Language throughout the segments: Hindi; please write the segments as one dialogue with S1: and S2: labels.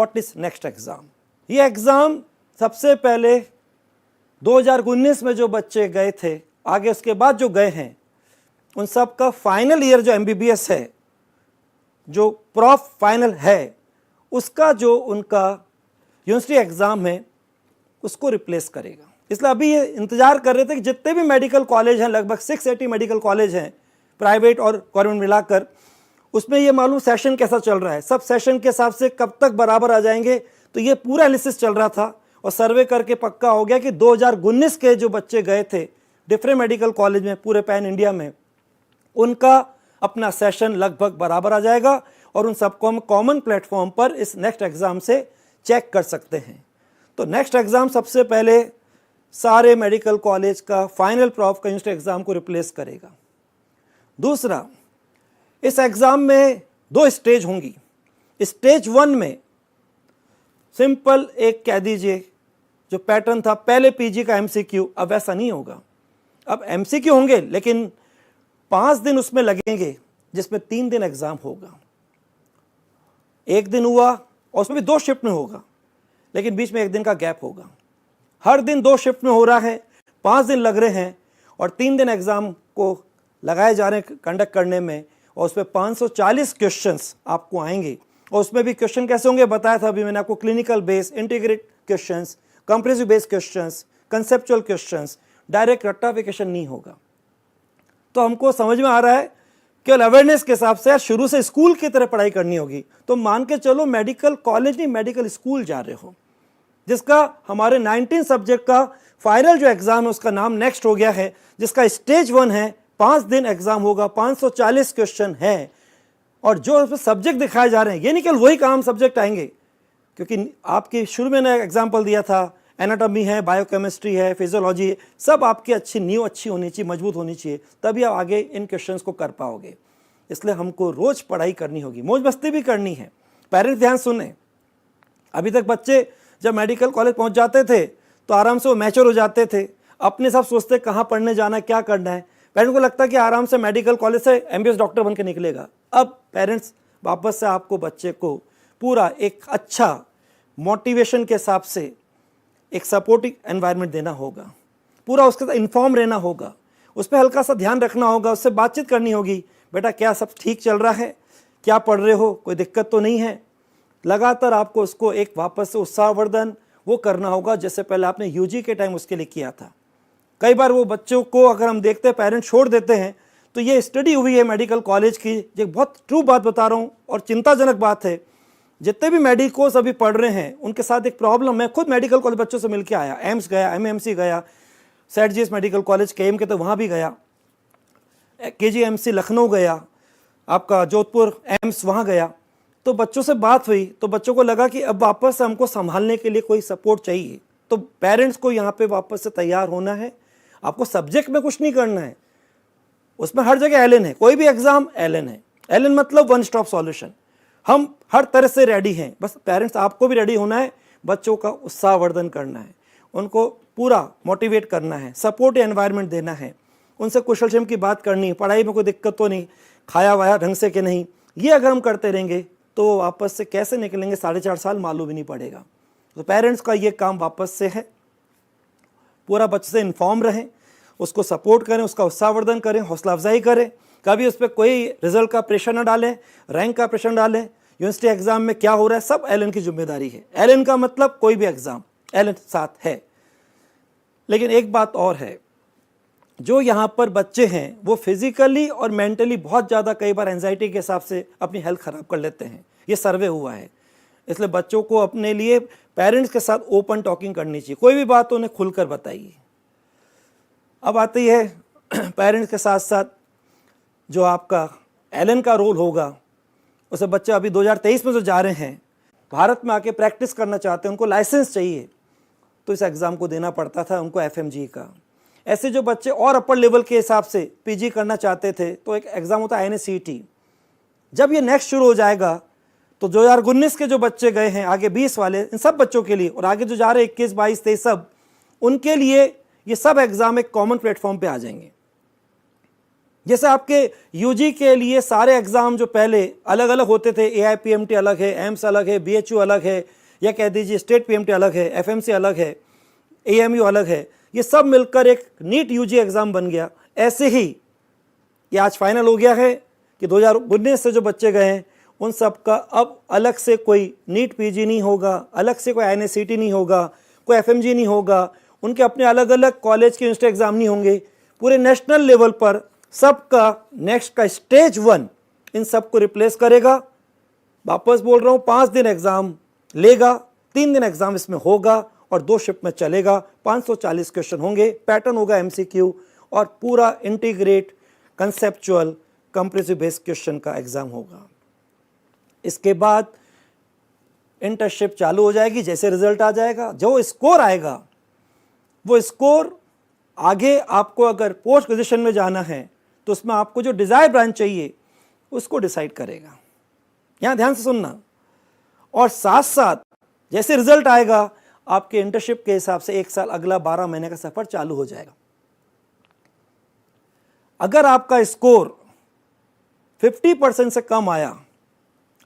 S1: What is next exam. ये एग्ज़ाम सबसे पहले 2019 में जो बच्चे गए थे, आगे उसके बाद जो गए हैं, उन सब का फाइनल ईयर जो MBBS है, जो प्रॉफ फाइनल है, उसका जो उनका यूनिवर्सिटी एग्ज़ाम है उसको रिप्लेस करेगा। इसलिए अभी ये इंतज़ार कर रहे थे कि जितने भी मेडिकल कॉलेज हैं, लगभग 680 मेडिकल कॉलेज हैं प्राइवेट और गवर्नमेंट मिलाकर, उसमें ये मालूम सेशन कैसा चल रहा है, सब सेशन के हिसाब से कब तक बराबर आ जाएंगे। तो ये पूरा एनालिसिस चल रहा था और सर्वे करके पक्का हो गया कि 2019 के जो बच्चे गए थे डिफरेंट मेडिकल कॉलेज में पूरे पैन इंडिया में, उनका अपना सेशन लगभग बराबर आ जाएगा और उन सबको हम कॉमन प्लेटफॉर्म पर इस नेक्स्ट एग्ज़ाम से चेक कर सकते हैं। तो नेक्स्ट एग्ज़ाम सबसे पहले सारे मेडिकल कॉलेज का फाइनल प्रॉफ का यूनिवर्सिटी एग्ज़ाम को रिप्लेस करेगा। दूसरा, इस एग्ज़ाम में 2 स्टेज होंगी। स्टेज 1 में सिंपल एक कह दीजिए जो पैटर्न था पहले PG का MCQ, अब वैसा नहीं होगा। अब MCQ होंगे लेकिन 5 दिन उसमें लगेंगे, जिसमें 3 दिन एग्ज़ाम होगा। 1 दिन हुआ और उसमें भी 2 शिफ्ट में होगा, लेकिन बीच में 1 दिन का गैप होगा। हर दिन 2 शिफ्ट में हो रहा है, 5 दिन लग रहे हैं और 3 दिन एग्ज़ाम को लगाए जा रहे हैं कंडक्ट करने में। और उसमें 540 क्वेश्चंस आपको आएंगे और उसमें भी क्वेश्चन कैसे होंगे बताया था अभी मैंने आपको, clinical base, integrate questions, comprehensive based questions, conceptual questions, direct रट्टाफिकेशन नहीं होगा। तो हमको समझ में आ रहा है केवल अवेयरनेस के हिसाब से शुरू से स्कूल की तरह पढ़ाई करनी होगी। तो मान के चलो मेडिकल कॉलेज नहीं, मेडिकल स्कूल जा रहे हो, जिसका हमारे 19 सब्जेक्ट का फाइनल जो एग्ज़ाम है उसका नाम नेक्स्ट हो गया है, जिसका स्टेज 1 है, 5 दिन एग्ज़ाम होगा, 540 क्वेश्चन है। और जो सब्जेक्ट दिखाए जा रहे हैं, ये नहीं केवल वही काम सब्जेक्ट आएंगे, क्योंकि आपकी शुरू में मैंने एग्जाम्पल दिया था, एनाटॉमी है, बायोकेमिस्ट्री है, फिजियोलॉजी है, सब आपकी अच्छी नींव अच्छी होनी चाहिए, मजबूत होनी चाहिए, तभी आप आगे इन क्वेश्चंस को कर पाओगे। इसलिए हमको रोज़ पढ़ाई करनी होगी, मौज मस्ती भी करनी है। पेरेंट्स ध्यान सुने, अभी तक बच्चे जब मेडिकल कॉलेज पहुंच जाते थे तो आराम से वो मैच्योर हो जाते थे, अपने सब सोचते कहाँ पढ़ने जाना है, क्या करना है। पेरेंट्स को लगता है कि आराम से मेडिकल कॉलेज से MBBS डॉक्टर बन के निकलेगा। अब पेरेंट्स वापस से आपको बच्चे को पूरा एक अच्छा मोटिवेशन के हिसाब से एक सपोर्टिव एनवायरनमेंट देना होगा, पूरा उसके साथ इन्फॉर्म रहना होगा, उस पर हल्का सा ध्यान रखना होगा, उससे बातचीत करनी होगी, बेटा क्या सब ठीक चल रहा है, क्या पढ़ रहे हो, कोई दिक्कत तो नहीं है। लगातार आपको उसको एक वापस से उत्साहवर्धन वो करना होगा, जैसे पहले आपने UG के टाइम उसके लिए किया था। कई बार वो बच्चों को अगर हम देखते हैं पेरेंट्स छोड़ देते हैं, तो ये स्टडी हुई है मेडिकल कॉलेज की, ये बहुत ट्रू बात बता रहा हूँ और चिंताजनक बात है। जितने भी मेडिकोस अभी पढ़ रहे हैं उनके साथ एक प्रॉब्लम, मैं खुद मेडिकल कॉलेज बच्चों से मिलकर आया, एम्स गया, MMC गया, set GS medical college KM के तो वहाँ भी गया, KGMC लखनऊ गया, आपका जोधपुर एम्स वहाँ गया। तो बच्चों से बात हुई तो बच्चों को लगा कि अब वापस से हमको संभालने के लिए कोई सपोर्ट चाहिए। तो पेरेंट्स को यहाँ पे वापस से तैयार होना है। आपको सब्जेक्ट में कुछ नहीं करना है, उसमें हर जगह एलन है, कोई भी एग्जाम एलन है। एलन मतलब वन स्टॉप सॉल्यूशन। हम हर तरह से रेडी हैं, बस पेरेंट्स आपको भी रेडी होना है, बच्चों का उत्साहवर्धन करना है, उनको पूरा मोटिवेट करना है, सपोर्ट एनवायरनमेंट देना है, उनसे कुशल क्षेम की बात करनी है, पढ़ाई में कोई दिक्कत तो नहीं, खाया वाया ढंग से कि नहीं। ये अगर हम करते रहेंगे तो वापस से कैसे निकलेंगे 4.5 साल मालूम भी नहीं पड़ेगा। तो पेरेंट्स का ये काम वापस से है, पूरा बच्चे से इन्फॉर्म रहें, उसको सपोर्ट करें, उसका उत्साहवर्धन करें, हौसला अफजाई करें, कभी उस पर कोई रिजल्ट का प्रेशर न डालें, रैंक का प्रेशर डालें। यूनिवर्सिटी एग्जाम में क्या हो रहा है सब एलन की जिम्मेदारी है। एलन का मतलब कोई भी एग्जाम एलन साथ है। लेकिन एक बात और है, जो यहाँ पर बच्चे हैं वो फिजिकली और मेंटली बहुत ज़्यादा कई बार एंजाइटी के हिसाब से अपनी हेल्थ ख़राब कर लेते हैं, ये सर्वे हुआ है। इसलिए बच्चों को अपने लिए पेरेंट्स के साथ ओपन टॉकिंग करनी चाहिए, कोई भी बात तो उन्हें खुलकर बताइए। अब आती है पेरेंट्स के साथ साथ जो आपका एलन का रोल होगा, उसे बच्चे अभी 2023 में जो जा रहे हैं भारत में आके प्रैक्टिस करना चाहते हैं, उनको लाइसेंस चाहिए, तो इस एग्ज़ाम को देना पड़ता था उनको FMG का। ऐसे जो बच्चे और अपर लेवल के हिसाब से PG करना चाहते थे तो एक एग्ज़ाम होता है NACET। जब ये नेक्स्ट शुरू हो जाएगा तो 2019 के जो बच्चे गए हैं आगे 20 वाले, इन सब बच्चों के लिए और आगे जो जा रहे 21, 22, 23 सब, उनके लिए ये सब एग्ज़ाम एक कॉमन प्लेटफॉर्म पे आ जाएंगे। जैसे आपके यूजी के लिए सारे एग्जाम जो पहले अलग अलग होते थे, AIPMT अलग है, एम्स अलग है, BHU अलग है, या कह दीजिए स्टेट PMT अलग है, FMC अलग है, AMU अलग है, ये सब मिलकर एक नीट यूजी एग्जाम बन गया। ऐसे ही ये आज फाइनल हो गया है कि 2019 से जो बच्चे गए हैं उन सब का अब अलग से कोई नीट PG नहीं होगा, अलग से कोई INSCT नहीं होगा, कोई FMG नहीं होगा, उनके अपने अलग अलग कॉलेज के यूनिवर्सिटी एग्जाम नहीं होंगे। पूरे नेशनल लेवल पर सबका नेक्स्ट का स्टेज 1 इन सबको रिप्लेस करेगा। वापस बोल रहा हूँ, 5 दिन एग्जाम लेगा, 3 दिन एग्जाम इसमें होगा और 2 शिफ्ट में चलेगा। 540 क्वेश्चन होंगे, पैटर्न होगा MCQ और पूरा integrate conceptual compressive based question का एग्जाम होगा। इसके बाद इंटर्नशिप चालू हो जाएगी। जैसे रिजल्ट आ जाएगा, जो स्कोर आएगा वो स्कोर आगे आपको अगर पोस्ट ग्रेजुएशन में जाना है तो उसमें आपको जो डिजायर ब्रांच चाहिए उसको डिसाइड करेगा। यहां ध्यान से सुनना। और साथ साथ जैसे रिजल्ट आएगा आपके इंटर्नशिप के हिसाब से 1 साल अगला 12 महीने का सफर चालू हो जाएगा। अगर आपका स्कोर 50% से कम आया,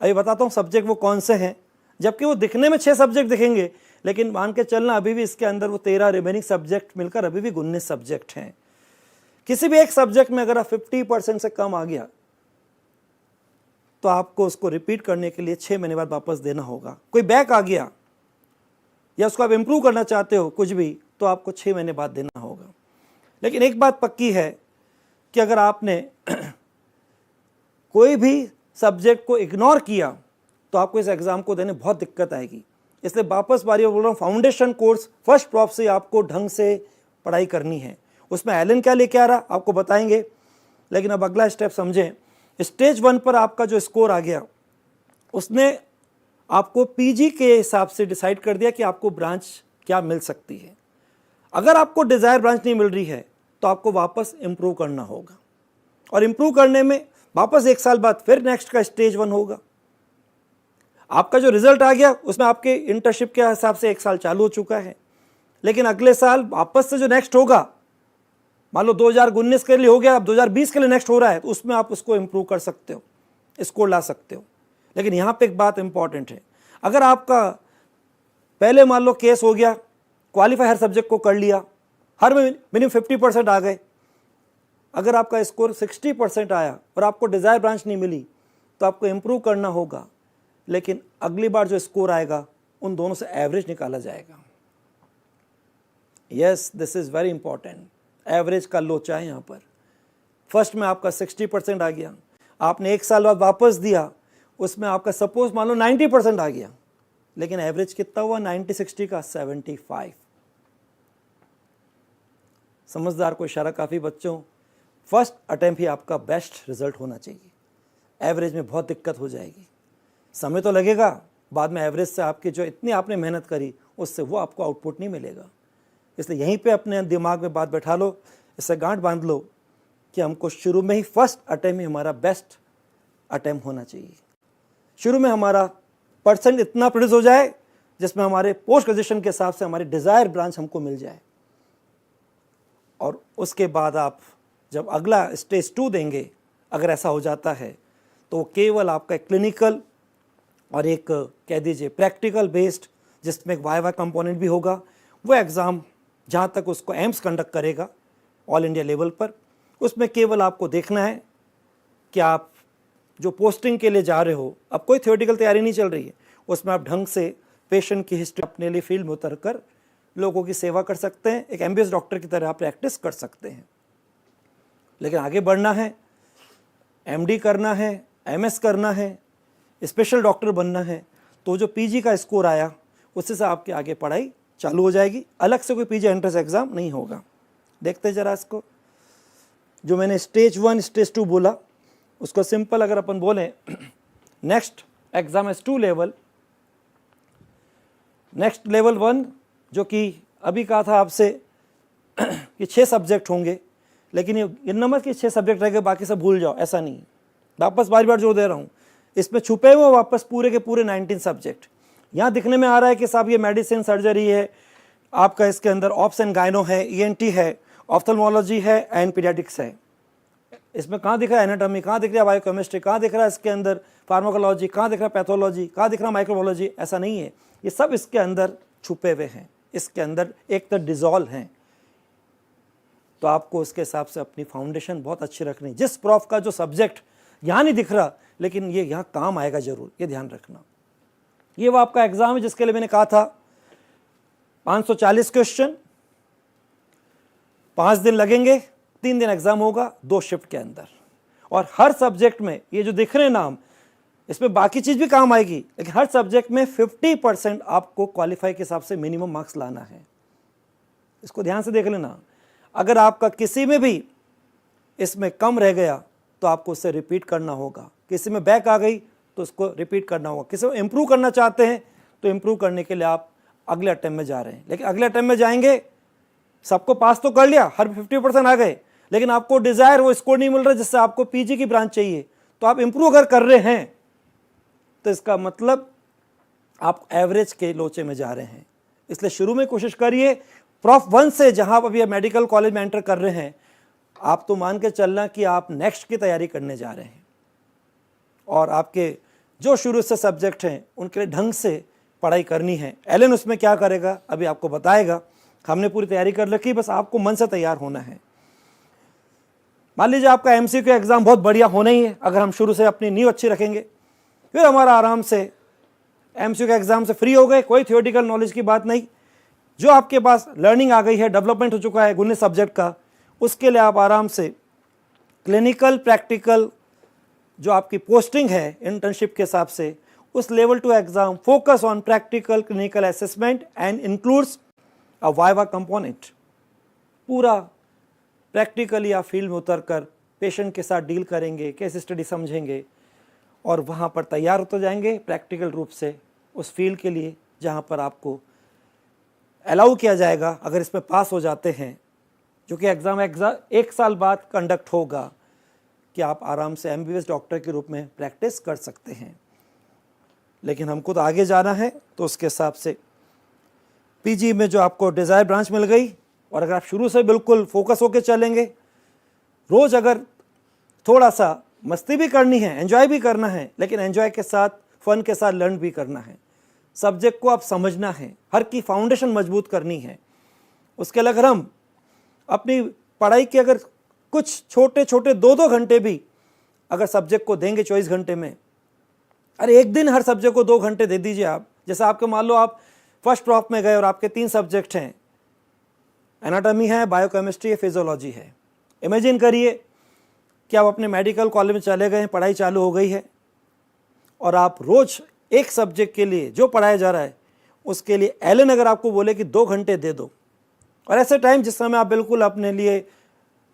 S1: अभी बताता हूं सब्जेक्ट वो कौन से हैं, जबकि वो दिखने में 6 सब्जेक्ट दिखेंगे, लेकिन मान के चलना अभी भी इसके अंदर वो 13 रिमेनिंग सब्जेक्ट मिलकर अभी भी 19 सब्जेक्ट हैं। किसी भी एक सब्जेक्ट में अगर आप 50% से कम आ गया तो आपको उसको रिपीट करने के लिए 6 महीने बाद वापस देना होगा। कोई बैक आ गया या उसको आप इंप्रूव करना चाहते हो कुछ भी, तो आपको 6 महीने बाद देना होगा। लेकिन एक बात पक्की है कि अगर आपने कोई भी सब्जेक्ट को इग्नोर किया तो आपको इस एग्जाम को देने बहुत दिक्कत आएगी। इसलिए वापस बारी बोल रहा हूँ, फाउंडेशन कोर्स फर्स्ट प्रॉप से आपको ढंग से पढ़ाई करनी है। उसमें एलन क्या लेके आ रहा आपको बताएंगे, लेकिन अब अगला स्टेप समझें। स्टेज 1 पर आपका जो स्कोर आ गया उसने आपको PG के हिसाब से डिसाइड कर दिया कि आपको ब्रांच क्या मिल सकती है। अगर आपको डिजायर ब्रांच नहीं मिल रही है तो आपको वापस इंप्रूव करना होगा, और इंप्रूव करने में वापस 1 साल बाद फिर नेक्स्ट का स्टेज 1 होगा। आपका जो रिजल्ट आ गया उसमें आपके इंटर्नशिप के हिसाब से 1 साल चालू हो चुका है, लेकिन अगले साल वापस से जो नेक्स्ट होगा, मान लो 2019 के लिए हो गया, अब 2020 के लिए नेक्स्ट हो रहा है, तो उसमें आप उसको इंप्रूव कर सकते हो, स्कोर ला सकते हो। लेकिन यहां पे एक बात इंपॉर्टेंट है, अगर आपका पहले मान लो केस हो गया, क्वालिफाई हर सब्जेक्ट को कर लिया, हर में मिनिमम 50% आ गए, अगर आपका स्कोर 60% आया और आपको डिजायर ब्रांच नहीं मिली तो आपको इंप्रूव करना होगा। लेकिन अगली बार जो स्कोर आएगा उन दोनों से एवरेज निकाला जाएगा। Yes, this is very important. Average का लोचा है यहाँ पर। फर्स्ट में आपका 60% आ गया, आपने 1 साल बाद वापस दिया, उसमें आपका सपोज मान लो 90% आ गया, लेकिन एवरेज कितना हुआ 90-60 का 75। समझदार को इशारा काफ़ी बच्चों, फर्स्ट अटेम्प्ट ही आपका बेस्ट रिजल्ट होना चाहिए। एवरेज में बहुत दिक्कत हो जाएगी, समय तो लगेगा, बाद में एवरेज से आपकी जो इतनी आपने मेहनत करी उससे वो आपको आउटपुट नहीं मिलेगा। इसलिए यहीं पे अपने दिमाग में बात बैठा लो, इससे गांठ बांध लो कि हमको शुरू में ही फर्स्ट अटेम्प्ट ही हमारा बेस्ट अटेम्प्ट होना चाहिए। शुरू में हमारा परसेंट इतना प्रोड्यूस हो जाए जिसमें हमारे पोस्ट ग्रेजुएशन के हिसाब से हमारी डिज़ायर ब्रांच हमको मिल जाए, और उसके बाद आप जब अगला स्टेज 2 देंगे, अगर ऐसा हो जाता है तो केवल आपका क्लिनिकल और एक कह दीजिए प्रैक्टिकल बेस्ड, जिसमें एक वाइवा कंपोनेंट भी होगा, वो एग्ज़ाम जहाँ तक उसको एम्स कंडक्ट करेगा ऑल इंडिया लेवल पर, उसमें केवल आपको देखना है कि आप जो पोस्टिंग के लिए जा रहे हो, अब कोई थियोरेटिकल तैयारी नहीं चल रही है, उसमें आप ढंग से पेशेंट की हिस्ट्री अपने लिए फील्ड में उतर कर लोगों की सेवा कर सकते हैं, एक MBBS डॉक्टर की तरह आप प्रैक्टिस कर सकते हैं। लेकिन आगे बढ़ना है, MD करना है, MS करना है, स्पेशल डॉक्टर बनना है, तो जो PG का स्कोर आया उससे से आपके आगे पढ़ाई चालू हो जाएगी। अलग से कोई PG एंट्रेंस एग्ज़ाम नहीं होगा। देखते जरा इसको, जो मैंने स्टेज 1 स्टेज 2 बोला उसको सिंपल अगर अपन बोलें, next exam S 2 level, next level 1 जो कि अभी कहा था आपसे कि 6 सब्जेक्ट होंगे, लेकिन ये गिनना मत कि 6 सब्जेक्ट रह गए बाकी सब भूल जाओ, ऐसा नहीं। वापस बार बार जोर दे रहा हूँ, इसमें छुपे हुए वापस पूरे के पूरे 19 सब्जेक्ट। यहाँ दिखने में आ रहा है कि साहब ये मेडिसिन सर्जरी है, आपका इसके अंदर ऑप्स एंड गायनो है, ENT है, ऑफ्थल्मोलॉजी है एंड पीडियाट्रिक्स है, इसमें कहाँ दिख रहा है एनाटॉमी, कहाँ दिख रहा है बायोकेमिस्ट्री, कहाँ दिख रहा है इसके अंदर फार्माकोलॉजी, कहाँ दिख रहा है पैथोलॉजी, कहाँ दिख रहा है माइक्रोबायोलॉजी, ऐसा नहीं है। ये सब इसके अंदर छुपे हुए हैं, इसके अंदर एक तो डिजॉल्व हैं। तो आपको उसके हिसाब से अपनी फाउंडेशन बहुत अच्छी रखनी। जिस प्रॉफ का जो सब्जेक्ट यहाँ नहीं दिख रहा, लेकिन ये यहाँ काम आएगा जरूर, ये ध्यान रखना। ये वो आपका एग्जाम है जिसके लिए मैंने कहा था 540 क्वेश्चन, 5 दिन लगेंगे, 3 दिन एग्जाम होगा 2 शिफ्ट के अंदर। और हर सब्जेक्ट में ये जो दिख रहे हैं नाम, इसमें बाकी चीज भी काम आएगी, लेकिन हर सब्जेक्ट में 50% आपको क्वालिफाई के हिसाब से मिनिमम मार्क्स लाना है। इसको ध्यान से देख लेना। अगर आपका किसी में भी इसमें कम रह गया तो आपको उससे रिपीट करना होगा, किसी में बैक आ गई तो उसको रिपीट करना होगा। किसी को इंप्रूव करना चाहते हैं तो इंप्रूव करने के लिए आप अगले अटेम्प्ट में जा रहे हैं, लेकिन अगले अटेम्प्ट में जाएंगे, सबको पास तो कर लिया, हर 50% आ गए, लेकिन आपको डिजायर वो स्कोर नहीं मिल रहा जिससे आपको पीजी की ब्रांच चाहिए। तो आप इंप्रूव अगर कर रहे हैं तो इसका मतलब आप एवरेज के लोचे में जा रहे हैं। इसलिए शुरू में कोशिश करिए प्रॉफ 1 से, जहां आप अभी मेडिकल कॉलेज में एंटर कर रहे हैं, आप तो मान के चलना कि आप नेक्स्ट की तैयारी करने जा रहे हैं। और आपके जो शुरू से सब्जेक्ट हैं उनके लिए ढंग से पढ़ाई करनी है। एलन उसमें क्या करेगा अभी आपको बताएगा। हमने पूरी तैयारी कर रखी, बस आपको मन से तैयार होना है। मान लीजिए आपका एमसीक्यू एग्जाम बहुत बढ़िया होना ही है, अगर हम शुरू से अपनी नींव अच्छी रखेंगे, फिर हमारा आराम से एमसीक्यू एग्जाम से फ्री हो गए, कोई थियोरेटिकल नॉलेज की बात नहीं। जो आपके पास लर्निंग आ गई है, डेवलपमेंट हो चुका है 19 सब्जेक्ट का, उसके लिए आप आराम से क्लिनिकल प्रैक्टिकल जो आपकी पोस्टिंग है इंटर्नशिप के हिसाब से, उस level 2 exam focus on practical clinical assessment and includes a viva component. पूरा प्रैक्टिकली आप फील्ड में उतरकर पेशेंट के साथ डील करेंगे, केस स्टडी समझेंगे और वहाँ पर तैयार होते जाएंगे प्रैक्टिकल रूप से उस फील्ड के लिए जहाँ पर आपको अलाउ किया जाएगा। अगर इसमें पास हो जाते हैं, जो कि एग्ज़ाम 1 साल बाद कंडक्ट होगा, कि आप आराम से एमबीबीएस डॉक्टर के रूप में प्रैक्टिस कर सकते हैं। लेकिन हमको तो आगे जाना है, तो उसके हिसाब से पीजी में जो आपको डिज़ायर ब्रांच मिल गई, और अगर आप शुरू से बिल्कुल फोकस होकर चलेंगे, रोज़ अगर थोड़ा सा मस्ती भी करनी है, एंजॉय भी करना है, लेकिन एंजॉय के साथ फन के साथ लर्न भी करना है, सब्जेक्ट को आप समझना है, हर की फाउंडेशन मजबूत करनी है। उसके लिए अगर हम अपनी पढ़ाई के अगर कुछ छोटे छोटे 2-2 घंटे भी अगर सब्जेक्ट को देंगे 24 घंटे में, अरे एक दिन हर सब्जेक्ट को 2 घंटे दे दीजिए आप। जैसे आपके मान लो आप फर्स्ट प्रॉफ में गए और आपके 3 सब्जेक्ट हैं, एनाटॉमी है, बायोकेमिस्ट्री है, फिजियोलॉजी है। इमेजिन करिए कि आप अपने मेडिकल कॉलेज में चले गए, पढ़ाई चालू हो गई है, और आप रोज एक सब्जेक्ट के लिए जो पढ़ाया जा रहा है उसके लिए एलन अगर आपको बोले कि 2 घंटे दे दो, और ऐसे टाइम जिस समय आप बिल्कुल अपने लिए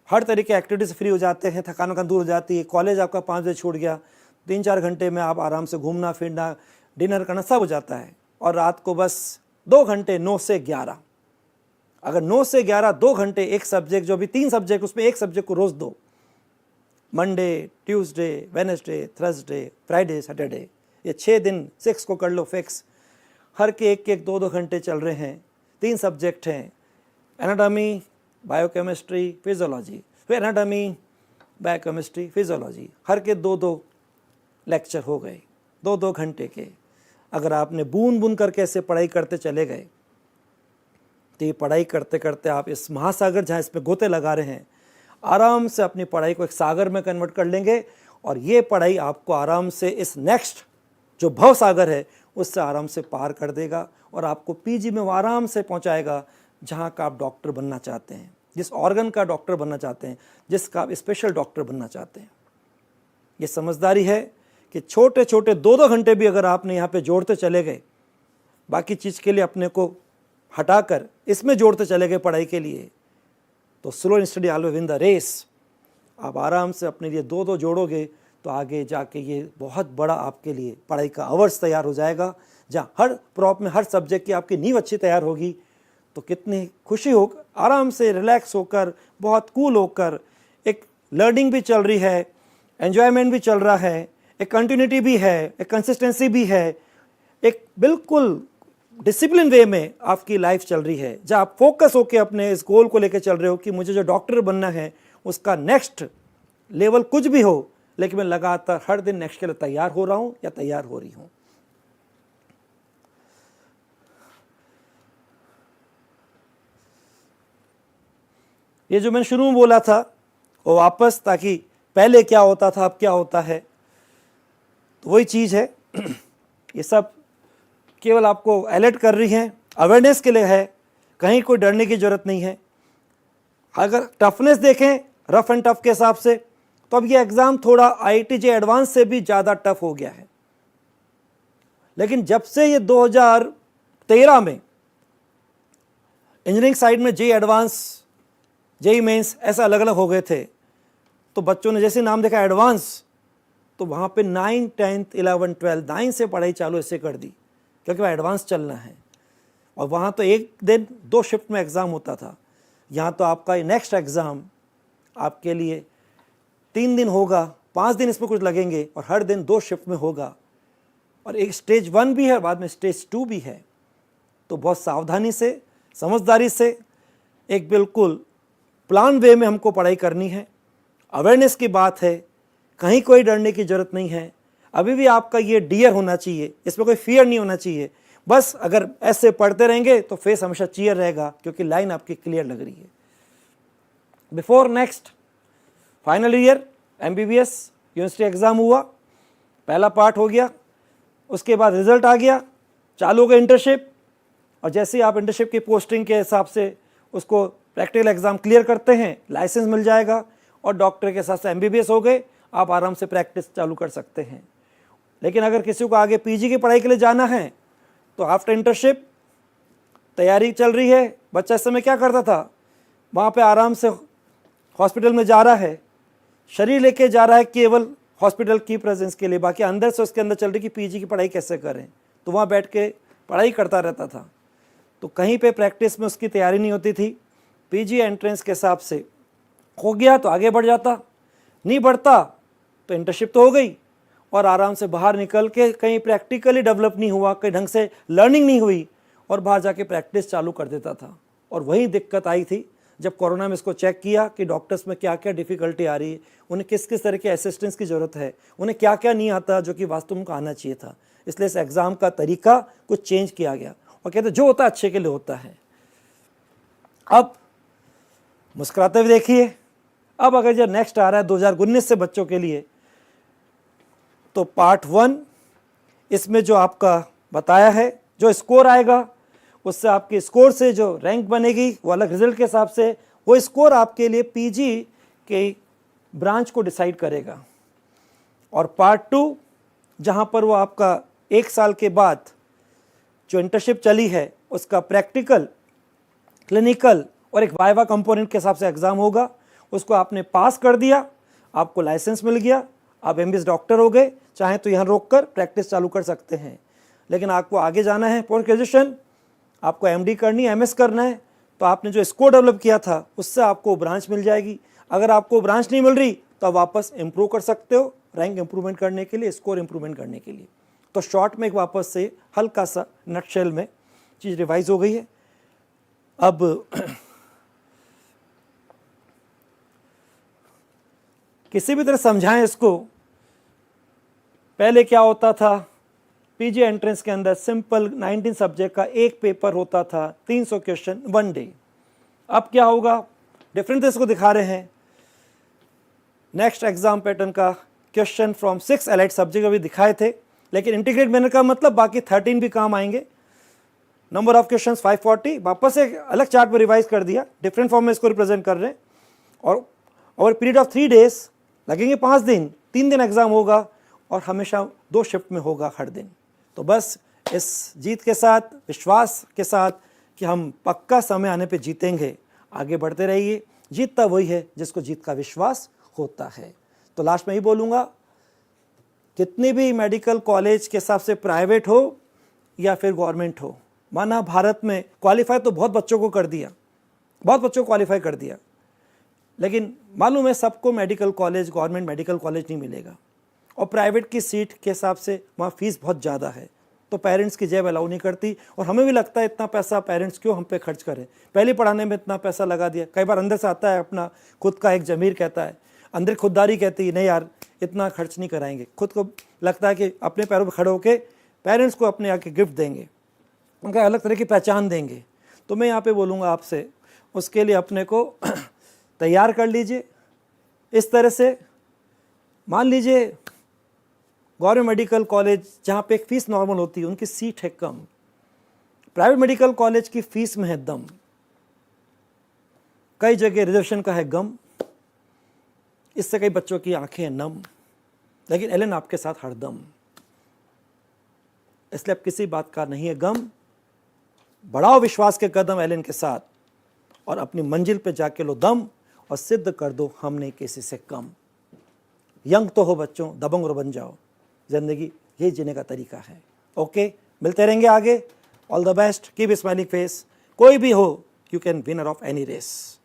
S1: हर तरीके एक्टिविटी से फ्री हो जाते हैं, थकान वकान दूर हो जाती है, कॉलेज आपका 5 बजे छूट गया, 3-4 घंटे में आप आराम से घूमना फिरना डिनर करना सब हो जाता है, और रात को बस 2 घंटे 9 से 11, अगर 9 से 11 2 घंटे एक सब्जेक्ट, जो भी 3 सब्जेक्ट, उसमें एक सब्जेक्ट को रोज दो, Monday, Tuesday, Wednesday, Thursday, Friday, Saturday, ये 6 दिन 6 को कर लो फिक्स, हर के एक 2-2 घंटे चल रहे हैं। 3 सब्जेक्ट हैं, एनाटॉमी, बायोकेमिस्ट्री, फिजियोलॉजी, फिर एनाटॉमी, बायोकेमिस्ट्री, फिजियोलॉजी, हर के 2-2 लेक्चर हो गए 2-2 घंटे के। अगर आपने बूंद बूंद करके ऐसे पढ़ाई करते चले गए, तो ये पढ़ाई करते करते आप इस महासागर जहाँ इसमें गोते लगा रहे हैं, आराम से अपनी पढ़ाई को एक सागर में कन्वर्ट कर लेंगे, और ये पढ़ाई आपको आराम से इस नेक्स्ट जो भव सागर है उससे आराम से पार कर देगा, और आपको पीजी में वो आराम से पहुंचाएगा जहां का आप डॉक्टर बनना चाहते हैं, जिस ऑर्गन का डॉक्टर बनना चाहते हैं, जिसका आप स्पेशल डॉक्टर बनना चाहते हैं। ये समझदारी है कि छोटे छोटे 2-2 घंटे भी अगर आपने यहाँ पे जोड़ते चले गए, बाकी चीज़ के लिए अपने को हटाकर इसमें जोड़ते चले गए पढ़ाई के लिए, तो slow and study always win the race. आप आराम से अपने लिए 2-2 जोड़ोगे तो आगे जाके ये बहुत बड़ा आपके लिए पढ़ाई का आवर्स तैयार हो जाएगा, जहाँ हर प्रॉप में हर सब्जेक्ट की आपकी नींव अच्छी तैयार होगी। तो कितनी खुशी हो, आराम से रिलैक्स होकर, बहुत कूल होकर, एक लर्निंग भी चल रही है, एन्जॉयमेंट भी चल रहा है, एक कंटिन्यूटी भी है, एक कंसिस्टेंसी भी है, एक बिल्कुल डिसिप्लिन वे में आपकी लाइफ चल रही है, जहाँ आप फोकस होकर अपने इस गोल को लेकर चल रहे हो कि मुझे जो डॉक्टर बनना है उसका नेक्स्ट लेवल कुछ भी हो, लेकिन मैं लगातार हर दिन नेक्स्ट के लिए तैयार हो रहा हूं या तैयार हो रही हूं। ये जो मैंने शुरू में बोला था वो वापस, ताकि पहले क्या होता था अब क्या होता है, तो वही चीज़ है। ये सब केवल आपको अलर्ट कर रही हैं, अवेयरनेस के लिए है, कहीं कोई डरने की ज़रूरत नहीं है। अगर टफनेस देखें रफ एंड टफ के हिसाब से, तो अब ये एग्ज़ाम थोड़ा IIT JEE एडवांस से भी ज़्यादा टफ हो गया है। लेकिन जब से ये 2013 में इंजीनियरिंग साइड में JEE एडवांस, JEE मेंस ऐसा अलग अलग हो गए थे, तो बच्चों ने जैसे नाम देखा एडवांस, तो वहाँ पे 9, 10th, 11, 12, 9 से पढ़ाई चालू ऐसे कर दी, क्योंकि वह एडवांस चलना है। और वहाँ तो एक दिन 2 शिफ्ट में एग्ज़ाम होता था, यहाँ तो आपका नेक्स्ट एग्ज़ाम आपके लिए 3 दिन होगा, 5 दिन इसमें कुछ लगेंगे, और हर दिन 2 शिफ्ट में होगा। और एक स्टेज 1 भी है, बाद में स्टेज 2 भी है। तो बहुत सावधानी से, समझदारी से, एक बिल्कुल प्लान वे में हमको पढ़ाई करनी है। अवेयरनेस की बात है, कहीं कोई डरने की ज़रूरत नहीं है। अभी भी आपका ये डियर होना चाहिए, इसमें कोई फियर नहीं होना चाहिए। बस अगर ऐसे पढ़ते रहेंगे तो फेस हमेशा चीयर रहेगा, क्योंकि लाइन आपकी क्लियर लग रही है। Before next final year MBBS university exam हुआ, पहला पार्ट हो गया, उसके बाद रिजल्ट आ गया, चालू हो गया इंटर्नशिप। और जैसे ही आप इंटर्नशिप की पोस्टिंग के हिसाब से उसको प्रैक्टिकल एग्ज़ाम क्लियर करते हैं, लाइसेंस मिल जाएगा, और डॉक्टर के साथ से MBBS हो गए, आप आराम से प्रैक्टिस चालू कर सकते हैं। लेकिन अगर किसी को आगे PG की पढ़ाई के लिए जाना है, तो आफ्टर इंटर्नशिप तैयारी चल रही है। बच्चा इस समय क्या करता था, वहाँ पे आराम से हॉस्पिटल में जा रहा है, शरीर लेके जा रहा है केवल हॉस्पिटल की प्रेजेंस के लिए, बाकी अंदर से उसके अंदर चल रही कि PG की पढ़ाई कैसे करें, तो वहाँ बैठ के पढ़ाई करता रहता था। तो कहीं पे प्रैक्टिस में उसकी तैयारी नहीं होती थी। PG एंट्रेंस के हिसाब से हो गया तो आगे बढ़ जाता, नहीं बढ़ता तो इंटर्नशिप तो हो गई, और आराम से बाहर निकल के कहीं प्रैक्टिकली डेवलप नहीं हुआ, कहीं ढंग से लर्निंग नहीं हुई, और बाहर जाके प्रैक्टिस चालू कर देता था। और वही दिक्कत आई थी जब कोरोना में इसको चेक किया कि डॉक्टर्स में क्या क्या डिफ़िकल्टी आ रही है, उन्हें किस किस तरह के असिस्टेंस की ज़रूरत है, उन्हें क्या क्या नहीं आता जो कि वास्तव में आना चाहिए था। इसलिए इस एग्ज़ाम का तरीका कुछ चेंज किया गया, और कहते जो होता है अच्छे के लिए होता है। अब मुस्कुराते हुए देखिए, अब अगर जो नेक्स्ट आ रहा है 2019 से बच्चों के लिए, तो पार्ट 1 इसमें जो आपका बताया है, जो स्कोर आएगा उससे आपके स्कोर से जो रैंक बनेगी वो अलग रिजल्ट के हिसाब से, वो स्कोर आपके लिए PG के ब्रांच को डिसाइड करेगा। और पार्ट 2 जहाँ पर वो आपका 1 साल के बाद जो इंटर्नशिप चली है उसका प्रैक्टिकल, क्लिनिकल और एक वाइवा कंपोनेंट के हिसाब से एग्ज़ाम होगा। उसको आपने पास कर दिया, आपको लाइसेंस मिल गया, आप MBBS डॉक्टर हो गए। चाहे तो यहाँ रोक कर प्रैक्टिस चालू कर सकते हैं, लेकिन आपको आगे जाना है पोस्ट ग्रेजुएशन, आपको MD करनी है, MS करना है, तो आपने जो स्कोर डेवलप किया था उससे आपको ब्रांच मिल जाएगी। अगर आपको ब्रांच नहीं मिल रही तो आप वापस इम्प्रूव कर सकते हो, रैंक इम्प्रूवमेंट करने के लिए, स्कोर इम्प्रूवमेंट करने के लिए। तो शॉर्ट में एक वापस से हल्का सा नटशेल में चीज़ रिवाइज हो गई है। अब किसी भी तरह समझाएं इसको। पहले क्या होता था, PG एंट्रेंस के अंदर सिंपल 19 सब्जेक्ट का एक पेपर होता था, 300 क्वेश्चन 1 डे। अब क्या होगा, डिफरेंट इसको दिखा रहे हैं। नेक्स्ट एग्जाम पैटर्न का क्वेश्चन फ्रॉम 6 एलाइड सब्जेक्ट अभी दिखाए थे, लेकिन इंटीग्रेट मैनर का मतलब बाकी 13 भी काम आएंगे। नंबर ऑफ क्वेश्चंस 540, वापस एक अलग चार्ट में रिवाइज कर दिया, डिफरेंट फॉर्म में इसको रिप्रेजेंट कर रहे हैं। और ओवर पीरियड ऑफ 3 डेज लगेंगे 5 दिन, 3 दिन एग्जाम होगा, और हमेशा 2 शिफ्ट में होगा हर दिन। तो बस इस जीत के साथ, विश्वास के साथ कि हम पक्का समय आने पे जीतेंगे, आगे बढ़ते रहिए। जीतता वही है जिसको जीत का विश्वास होता है। तो लास्ट में ही बोलूँगा, कितनी भी मेडिकल कॉलेज के हिसाब से प्राइवेट हो या फिर गवर्नमेंट हो, माना भारत में क्वालिफाई तो बहुत बच्चों को कर दिया, बहुत बच्चों को क्वालिफाई कर दिया, लेकिन मालूम है सबको medical college, government medical college नहीं मिलेगा। और प्राइवेट की सीट के हिसाब से वहाँ फीस बहुत ज़्यादा है, तो पेरेंट्स की जेब अलाउ नहीं करती। और हमें भी लगता है इतना पैसा पेरेंट्स क्यों हम पे खर्च करें, पहले पढ़ाने में इतना पैसा लगा दिया। कई बार अंदर से आता है अपना खुद का एक ज़मीर कहता है अंदर खुददारी कहती है नहीं यार इतना खर्च नहीं कराएंगे, खुद को लगता है कि अपने पैरों पर खड़े होकर पेरेंट्स को अपने आके गिफ्ट देंगे, उनका अलग तरह की पहचान देंगे। तो मैं यहाँ पे बोलूँगा आपसे, उसके लिए अपने को तैयार कर लीजिए इस तरह से। मान लीजिए गवर्नमेंट मेडिकल कॉलेज जहाँ पे एक फ़ीस नॉर्मल होती है उनकी सीट है कम, प्राइवेट मेडिकल कॉलेज की फ़ीस में है दम, कई जगह रिजर्वेशन का है गम, इससे कई बच्चों की आंखें नम, लेकिन एलन आपके साथ हरदम, इसलिए अब किसी बात का नहीं है गम। बढ़ाओ विश्वास के कदम एलन के साथ और अपनी मंजिल पे जाके लो दम और सिद्ध कर दो हम नहीं किसी से कम। यंग तो हो बच्चों, दबंग और बन जाओ, जिंदगी ये जीने का तरीका है। ओके, मिलते रहेंगे आगे। All the best, keep smiling face. कोई भी हो, you can winner of any race.